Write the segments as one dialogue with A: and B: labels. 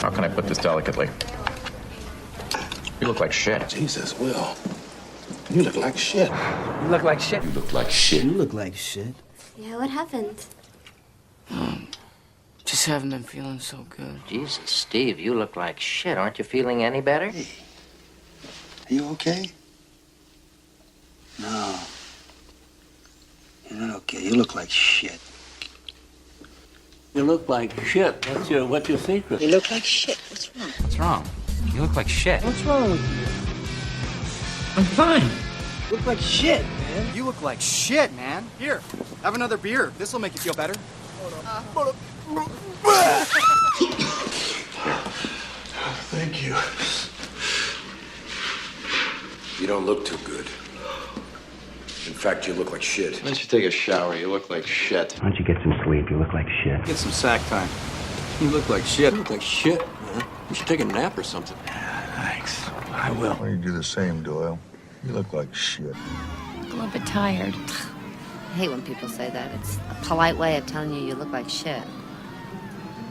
A: How can I put this delicately? You look like shit.
B: Jesus, Will. You look like shit.
C: You look like shit.
B: You look like shit.
C: You look like shit.
D: Yeah, what happened?
C: Just haven't been feeling so good.
E: Jesus, Steve, you look like shit. Aren't you feeling any better?
B: Hey, are you okay? No. You're not okay. You look like shit.
F: You look like shit. What's your secret?
B: You look like shit. What's wrong?
A: What's wrong? You look like shit.
B: What's wrong with you?
A: I'm fine.
B: You look like shit, man.
G: You look like shit, man. Here, have another beer. This'll make you feel better.
B: Thank you. You don't look too good. In fact, you look like shit.
H: Why don't you take a shower? You look like shit.
C: Why don't you get some sleep? You look like shit.
G: Get some sack time.
B: You look like shit. You look like shit, man. You should take a nap or something.
C: Thanks. I will.
I: Why don't you do the same, Doyle? You look like shit.
D: A little bit tired. I hate when people say that. It's a polite way of telling you look like shit.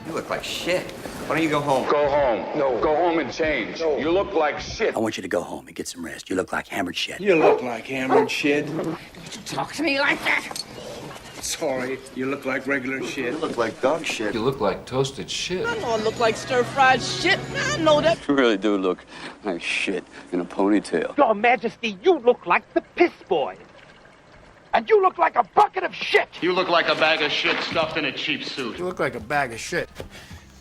A: You look like shit. Why don't you go home?
H: Go home. No. Go home and change. No. You look like shit.
C: I want you to go home and get some rest. You look like hammered shit.
B: You look like hammered shit.
C: Talk to me like that.
B: Sorry, you look like regular shit.
H: You look like dog shit.
A: You look like toasted shit.
J: I know I look like stir-fried shit. I know that.
F: You really do look like shit in a ponytail.
J: Your Majesty, you look like the piss boy. And you look like a bucket of shit.
H: You look like a bag of shit stuffed in a cheap suit.
G: You look like a bag of shit.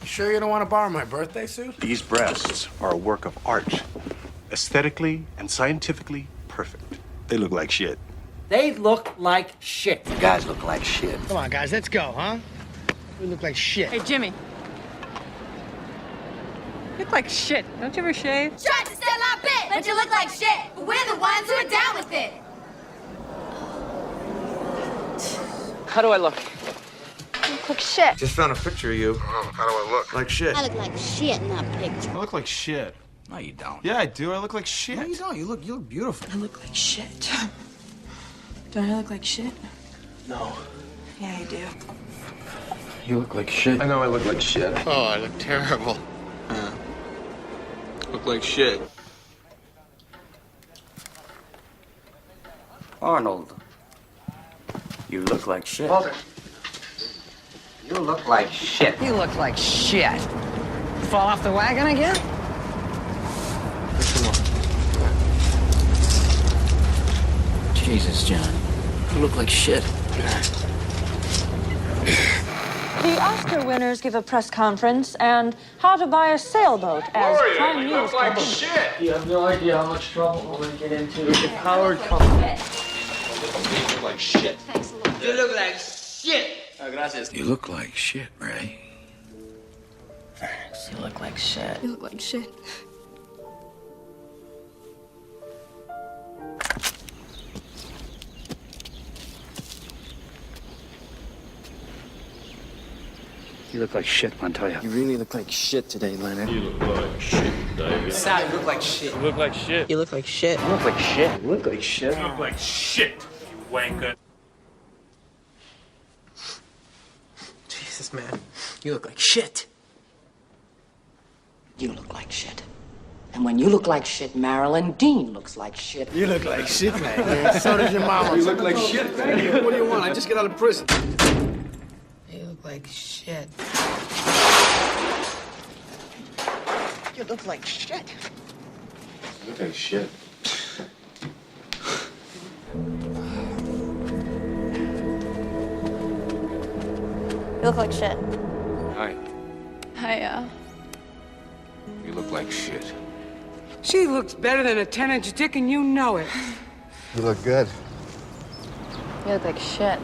G: You sure you don't want to borrow my birthday suit?
K: These breasts are a work of art. Aesthetically and scientifically perfect. They look like shit.
C: They look like shit. You guys look like shit.
G: Come on, guys, let's go, huh? We look like shit.
J: Hey, Jimmy. You look like shit. Don't you ever shave?
D: Try to sell our bit, but you look like shit. But we're the ones who are down with it.
J: How do I look?
D: You look like shit.
G: Just found a picture of you.
I: How do I look?
G: Like shit.
D: I look like shit in that picture.
K: I look like shit.
G: No, you don't.
K: Yeah, I do. I look like shit.
G: No, you don't. You look beautiful.
J: I look like shit. Don't I look like shit?
B: No.
J: Yeah, you do.
A: You look like shit.
H: I know I look like shit.
K: Oh, I look terrible.
B: Look like shit.
C: Arnold. You look like shit.
E: Walter. You look like shit.
C: You look like shit. Fall off the wagon again? Jesus, John. You look like shit.
J: The Oscar winners give a press conference and how to buy a sailboat as prime minister.
H: shit.
F: You have no idea how much trouble we're going to get into.
J: The Howard Company.
H: You look like shit.
D: Thanks a lot.
F: You look like shit.
H: Gracias.
B: You look like shit, Ray.
C: Thanks. You look like shit.
D: You look like shit.
C: You look like shit, Montoya.
G: You really look like shit today, Leonard.
H: You look like shit, David.
G: Sal, you look like shit.
F: You look like shit.
J: You look like shit.
C: You look like shit. You look like shit.
F: You look like shit, you wanker.
G: Jesus, man. You look like shit.
J: You look like shit. And when you look like shit, Marilyn Dean looks like shit.
G: You look like shit, man. So does your mama.
B: You look like shit, man.
G: What do you want? I just get out of prison.
J: You look like shit. You look like shit.
H: You look like shit.
D: You look like shit.
H: Hi.
D: Hi,
H: You look like shit.
J: She looks better than a 10-inch dick and you know it.
I: You look good.
D: You look like shit.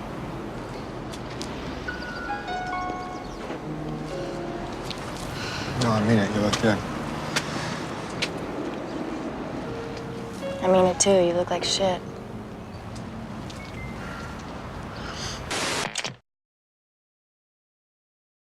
I: No, I mean it. You look good.
D: I mean it too. You look like shit.